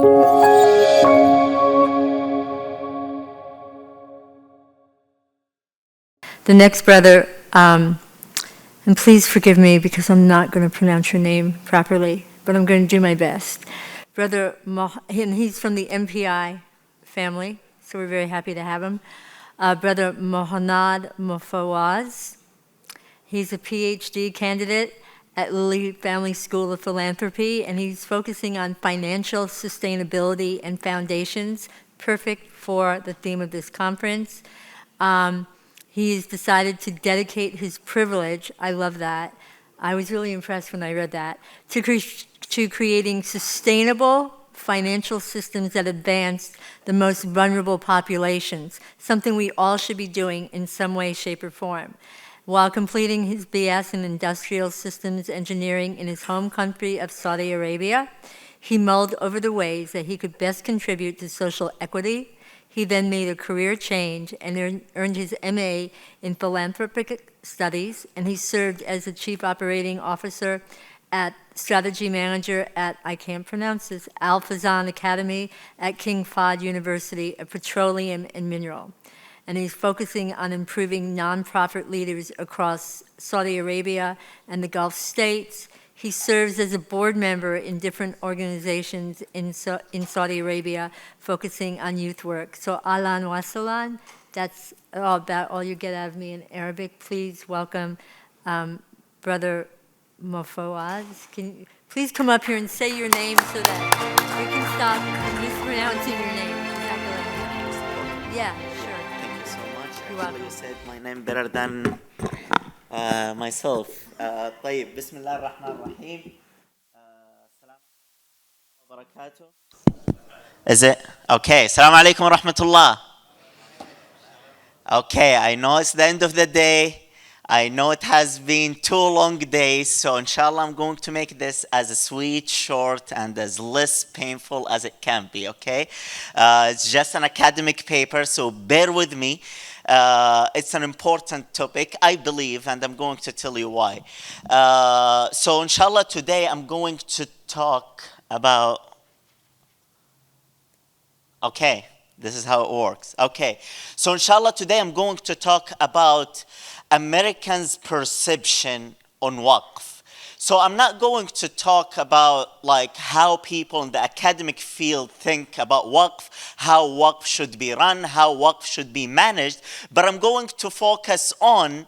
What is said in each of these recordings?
The next brother, and please forgive me because I'm not going to pronounce your name properly, but I'm going to do my best. Brother, and he's from the MPI family, so we're very happy to have him. Brother Mohannad Mofawaz. He's a PhD candidate at Lilly Family School of Philanthropy, and he's focusing on financial sustainability and foundations, perfect for the theme of this conference. He's decided to dedicate his privilege, I love that, I was really impressed when I read that, to creating sustainable financial systems that advance the most vulnerable populations, something we all should be doing in some way, shape, or form. While completing his BS in Industrial Systems Engineering in his home country of Saudi Arabia, he mulled over the ways that he could best contribute to social equity. He then made a career change and earned his MA in Philanthropic Studies, and he served as the Chief Operating Officer at Strategy Manager at, I can't pronounce this, Al Fazan Academy at King Fahd University of Petroleum and Mineral. And he's focusing on improving nonprofit leaders across Saudi Arabia and the Gulf states. He serves as a board member in different organizations in Saudi Arabia, focusing on youth work. So, Ahlan wa Sahlan, that's about all you get out of me in Arabic. Please welcome Brother Mofawaz. Can you please come up here and say your name so that we can stop mispronouncing your name? Yeah, sure. Thank you so much. You're Actually, welcome. you said my name better than myself. طيب بسم الله الرحمن الرحيم. السلام عليكم وبركاته. Is it? Okay. Assalamu alaikum wa rahmatullah. Okay, I know it's the end of the day. I know it has been 2 long days, so inshallah I'm going to make this as sweet, short, and as less painful as it can be, okay? It's just an academic paper, so bear with me. It's an important topic, I believe, and I'm going to tell you why. So inshallah today I'm going to talk about, okay, this is how it works. Okay, so inshallah today I'm going to talk about Americans' perception on waqf. So I'm not going to talk about like how people in the academic field think about waqf, how waqf should be run, how waqf should be managed, but I'm going to focus on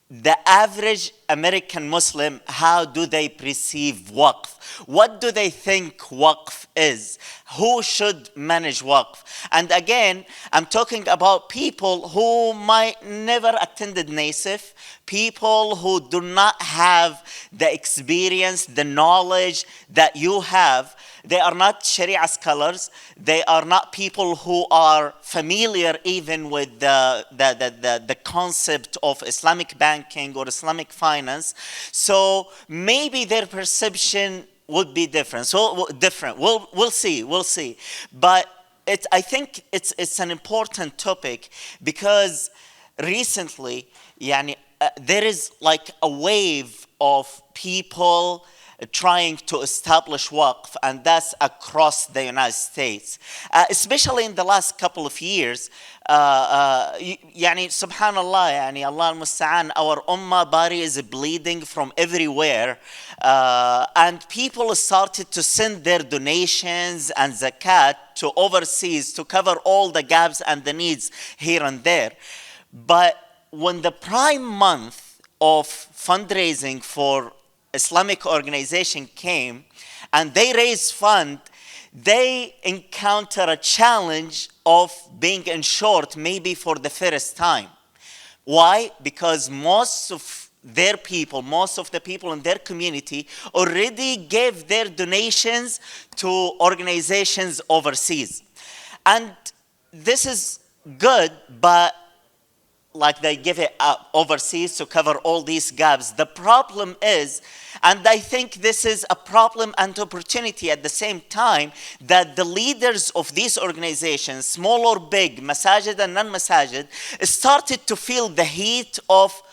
the average American Muslim. How do they perceive waqf? What do they think waqf is? Who should manage waqf? And again, I'm talking about people who might never attended NACIF, people who do not have the experience, the knowledge that you have. They are not Sharia scholars. They are not people who are familiar even with the concept of Islamic banking or Islamic finance. So maybe their perception would be different. So different. We'll see. But I think it's an important topic because recently, there is like a wave of people trying to establish waqf, and that's across the United States, especially in the last couple of years. Subhanallah, Allah al-Musta'an, our ummah body is bleeding from everywhere, and people started to send their donations and zakat to overseas to cover all the gaps and the needs here and there. But when the prime month of fundraising for Islamic organization came and they raised fund, they encounter a challenge of being insured maybe for the first time. Why? Because most of the people in their community already gave their donations to organizations overseas. And this is good, but like they give it up overseas to cover all these gaps. The problem is, and I think this is a problem and opportunity at the same time, that the leaders of these organizations, small or big, masajid and non-masajid, started to feel the heat of,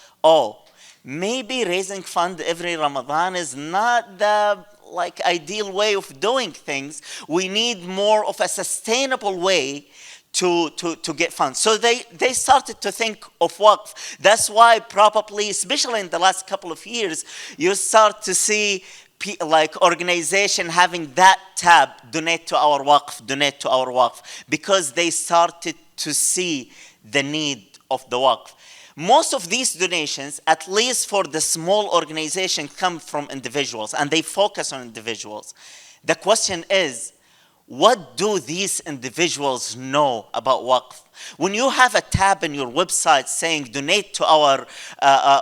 maybe raising fund every Ramadan is not the like ideal way of doing things. We need more of a sustainable way to get funds. So they started to think of waqf. That's why probably, especially in the last couple of years, you start to see like organization having that tab, donate to our waqf, donate to our waqf, because they started to see the need of the waqf. Most of these donations, at least for the small organization, come from individuals, and they focus on individuals. The question is, what do these individuals know about waqf? When you have a tab in your website saying donate to our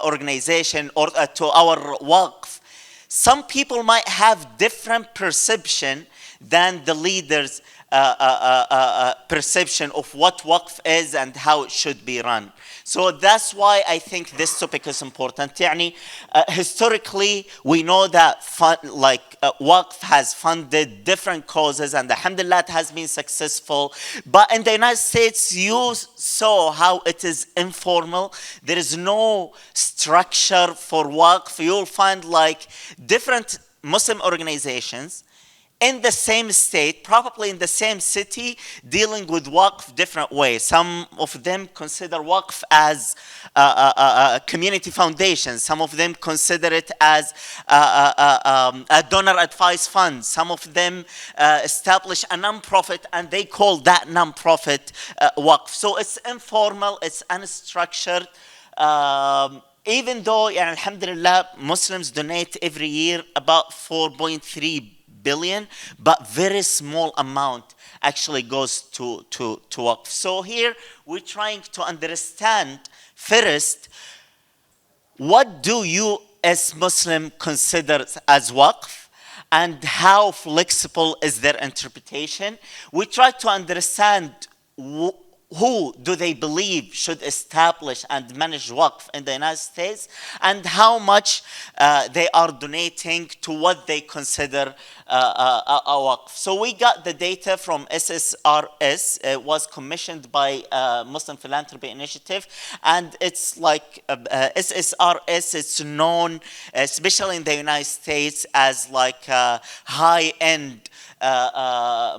organization or to our waqf, some people might have different perception than the leaders' perception of what waqf is and how it should be run. So that's why I think this topic is important. يعني, historically, we know that waqf has funded different causes, and alhamdulillah, it has been successful. But in the United States, you saw how it is informal. There is no structure for waqf. You'll find like different Muslim organizations in the same state, probably in the same city, dealing with waqf different ways. Some of them consider waqf as a community foundation. Some of them consider it as a donor advice fund. Some of them establish a non-profit, and they call that non-profit waqf. So it's informal, it's unstructured. Even though, alhamdulillah, Muslims donate every year about 4.3 billion, but very small amount actually goes to waqf. So here we're trying to understand first, what do you as Muslim consider as waqf, and how flexible is their interpretation? We try to understand who do they believe should establish and manage waqf in the United States, and how much they are donating to what they consider a waqf. So we got the data from SSRS. It was commissioned by Muslim Philanthropy Initiative, and it's like SSRS, it's known, especially in the United States, as like a high-end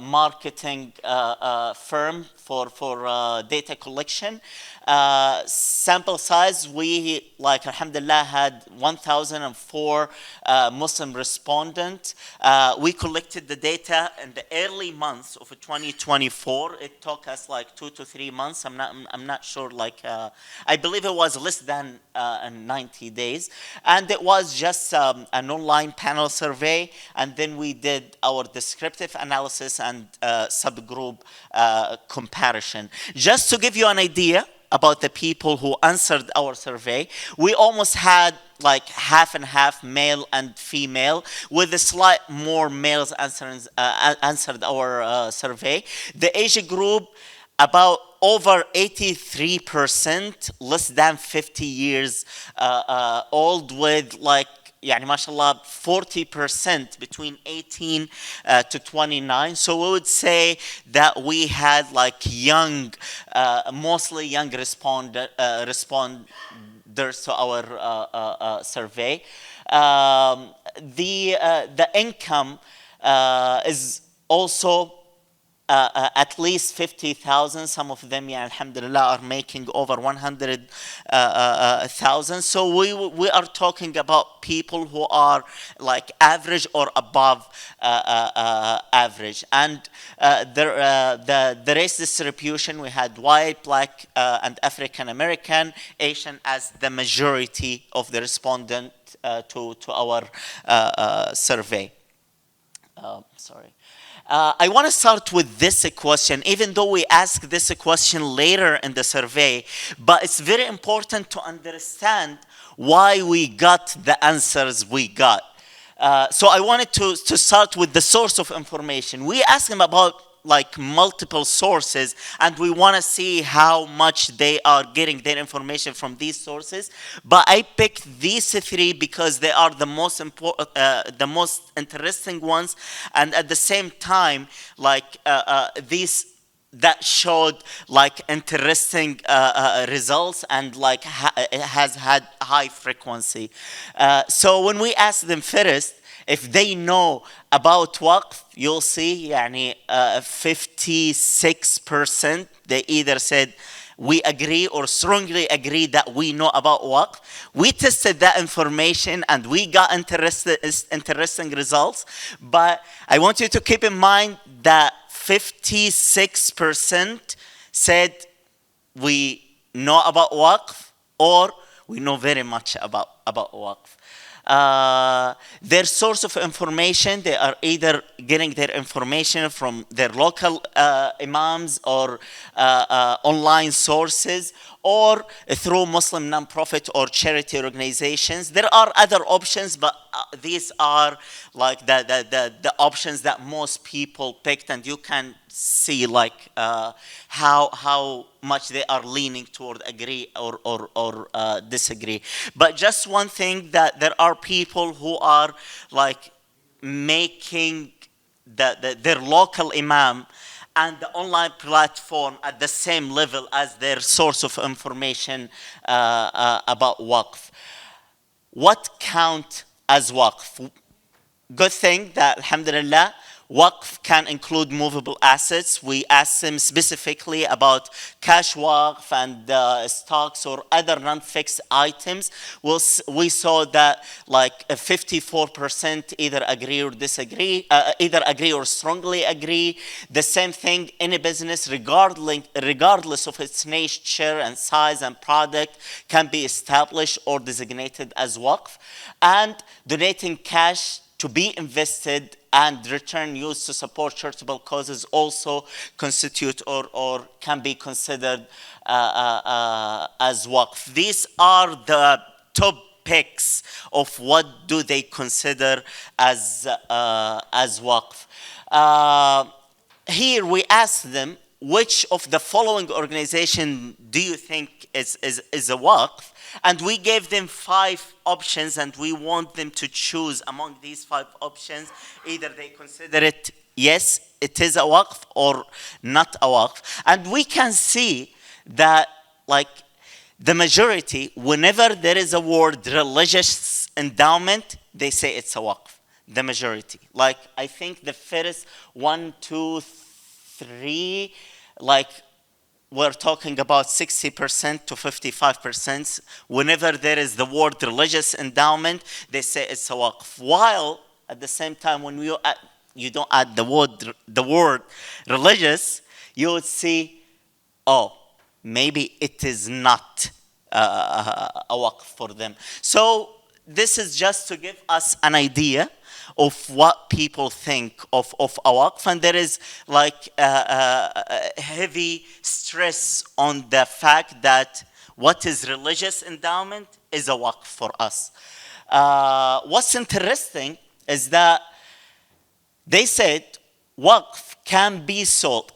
marketing firm for data collection. Sample size, we, like, alhamdulillah, had 1,004 Muslim respondents. We collected the data in the early months of 2024. It took us like 2 to 3 months. I'm not sure. Like, I believe it was less than 90 days, and it was just an online panel survey. And then we did our descriptive analysis and subgroup comparison. Just to give you an idea about the people who answered our survey, we almost had like half and half, male and female, with a slight more males answered our survey. The age group, about over 83%, less than 50 years old, with like, يعني ما شاء الله 40% between 18 to 29. So we would say that we had like young, mostly young responders to our survey. The income is also at least 50,000. Some of them, yeah, alhamdulillah, are making over 100,000. So we are talking about people who are like average or above average. And the race distribution, we had white, black, and African American, Asian as the majority of the respondent to our survey. Sorry. I want to start with this question, even though we asked this question later in the survey, but it's very important to understand why we got the answers we got. So I wanted to start with the source of information. We asked them about like multiple sources, and we want to see how much they are getting their information from these sources. But I picked these three because they are the most important, the most interesting ones, and at the same time, like these that showed like interesting results, and like it has had high frequency. So when we asked them first, if they know about waqf, you'll see يعني 56% they either said we agree or strongly agree that we know about waqf. We tested that information and we got interesting results. But I want you to keep in mind that 56% said we know about waqf or we know very much about waqf. Their source of information, they are either getting their information from their local imams or online sources or through Muslim non-profit or charity organizations. There are other options, but these are like the options that most people picked, and you can see like how much they are leaning toward agree or disagree. But just one thing, that there are people who are like making their local imam and the online platform at the same level as their source of information about waqf. What count as waqf? Good thing that, alhamdulillah, waqf can include movable assets. We asked them specifically about cash waqf and stocks or other non-fixed items. We saw that like 54% either agree or disagree, either agree or strongly agree. The same thing, any business, regardless of its nature and size and product, can be established or designated as waqf. And donating cash to be invested and return used to support charitable causes also constitute or can be considered as waqf. These are the top picks of what do they consider as waqf. Here we ask them, which of the following organization do you think is a waqf? And we gave them 5 options, and we want them to choose among these 5 options. Either they consider it, yes, it is a waqf, or not a waqf. And we can see that like the majority, whenever there is a word religious endowment, they say it's a waqf. The majority. Like I think the first 1, 2, 3, like we're talking about 60% to 55%. Whenever there is the word religious endowment, they say it's a waqf. While at the same time, when you don't add the word religious, you would see, oh, maybe it is not a waqf for them. So this is just to give us an idea of what people think of a waqf, and there is like heavy stress on the fact that what is religious endowment is a waqf for us. What's interesting is that they said waqf can be sold,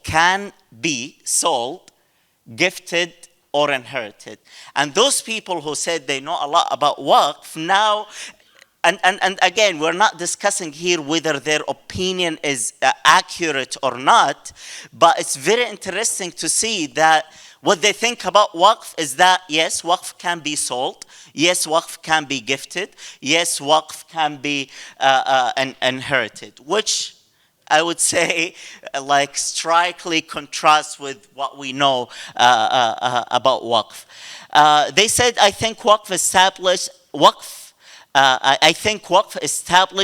gifted, or inherited. And those people who said they know a lot about waqf now, and again, we're not discussing here whether their opinion is accurate or not, but it's very interesting to see that what they think about waqf is that, yes, waqf can be sold, yes, waqf can be gifted, yes, waqf can be inherited, which I would say like strikingly contrasts with what we know about waqf. They said, I think waqf established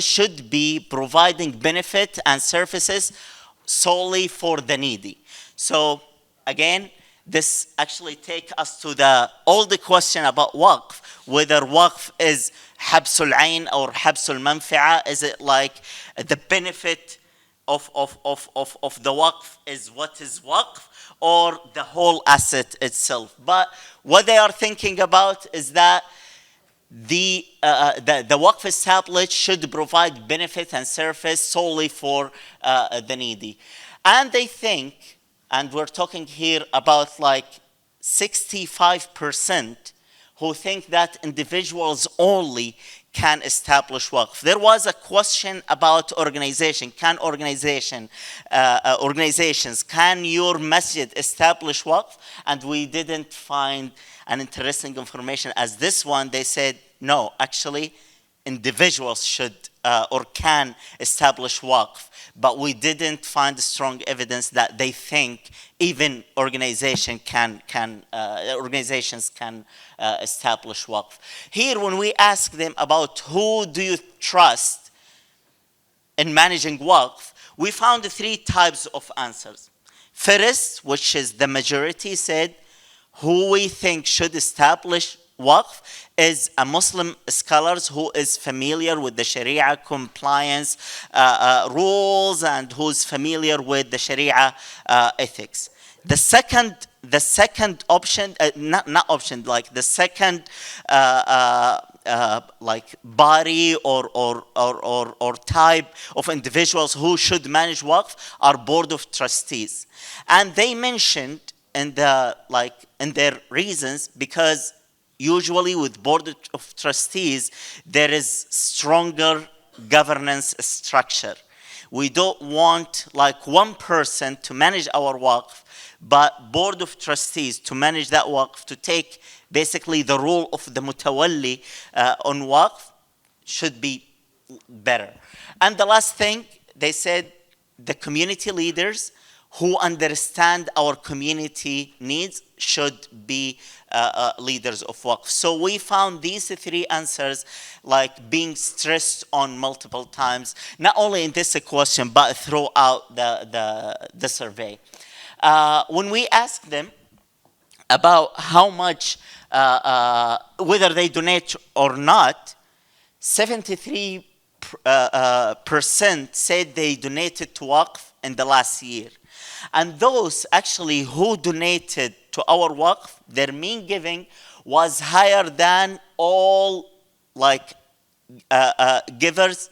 should be providing benefit and services solely for the needy. So again, this actually takes us to the old question about waqf, whether waqf is habsul ayn or habsul manfa'a. Is it like the benefit of the waqf is what is waqf, or the whole asset itself? But what they are thinking about is that the waqf established should provide benefit and service solely for the needy. And they think, and we're talking here about like 65% who think that individuals only can establish waqf. There was a question about organization. Can organizations, can your masjid establish waqf? And we didn't find an interesting information as this one. They said, no, actually, individuals should or can establish waqf, but we didn't find strong evidence that they think even organizations can establish waqf. Here, when we ask them about who do you trust in managing waqf, we found three types of answers. First, which is the majority, said who we think should establish waqf is a Muslim scholars who is familiar with the Sharia compliance rules and who's familiar with the Sharia ethics. The second option, not option, like the second like body or type of individuals who should manage waqf are board of trustees, and they mentioned in their reasons, because usually with board of trustees there is stronger governance structure. We don't want like one person to manage our waqf, but board of trustees to manage that waqf, to take basically the role of the mutawalli on waqf, should be better. And the last thing, they said the community leaders who understand our community needs should be leaders of waqf. So we found these three answers like being stressed on multiple times, not only in this question, but throughout the survey. When we asked them about how much, whether they donate or not, 73% said they donated to waqf in the last year. And those actually who donated to our waqf, their mean giving was higher than all like givers.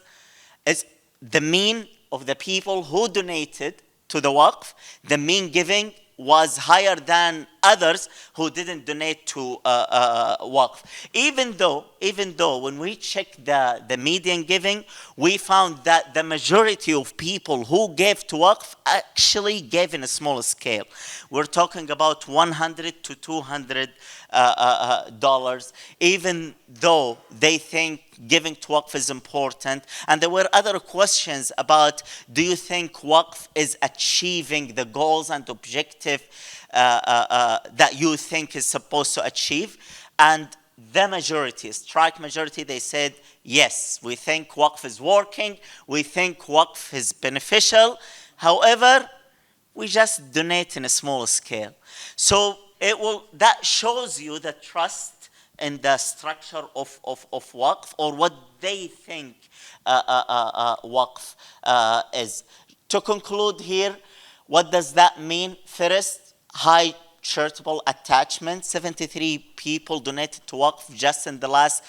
It's the mean of the people who donated to the waqf, the mean giving was higher than others who didn't donate to waqf. Even though when we checked the median giving, we found that the majority of people who gave to waqf actually gave in a small scale. We're talking about $100 to $200, even though they think giving to waqf is important. And there were other questions about, do you think waqf is achieving the goals and objective that you think is supposed to achieve? And the majority, strike majority, they said, yes, we think waqf is working, we think waqf is beneficial. However, we just donate in a small scale. So that shows you the trust in the structure of waqf, or what they think waqf is. To conclude here, what does that mean? First, high charitable attachment. 73 people donated to waqf just in the last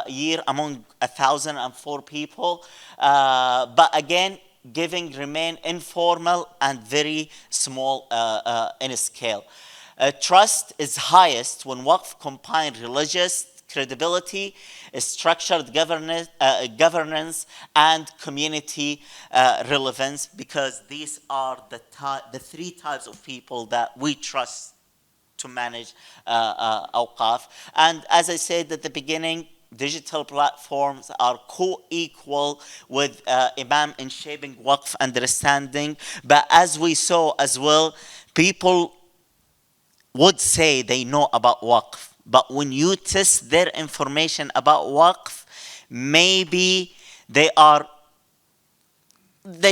year among 1,004 people. But again, giving remain informal and very small in scale. Trust is highest when waqf combine religious credibility, structured governance, and community relevance, because these are the three types of people that we trust to manage awqaf. And as I said at the beginning, digital platforms are co-equal with Imam in shaping waqf understanding. But as we saw as well, people would say they know about waqf, but when you test their information about waqf, maybe they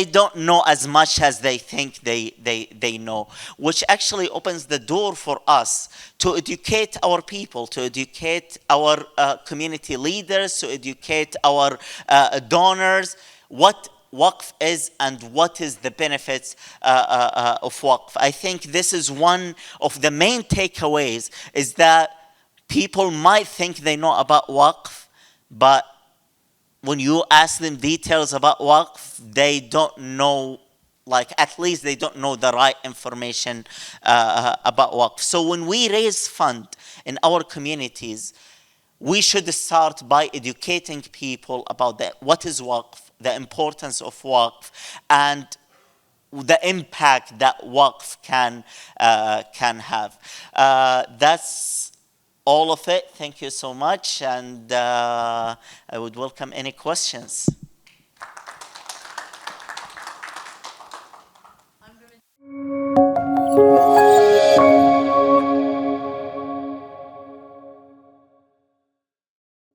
don't know as much as they think they know, which actually opens the door for us to educate our people, to educate our community leaders, to educate our donors what waqf is and what is the benefits of waqf. I think this is one of the main takeaways, is that people might think they know about waqf, but when you ask them details about waqf, they don't know, like at least they don't know the right information about waqf. So when we raise fund in our communities, we should start by educating people about what is waqf, the importance of waqf, and the impact that waqf can have. That's all of it. Thank you so much, and I would welcome any questions.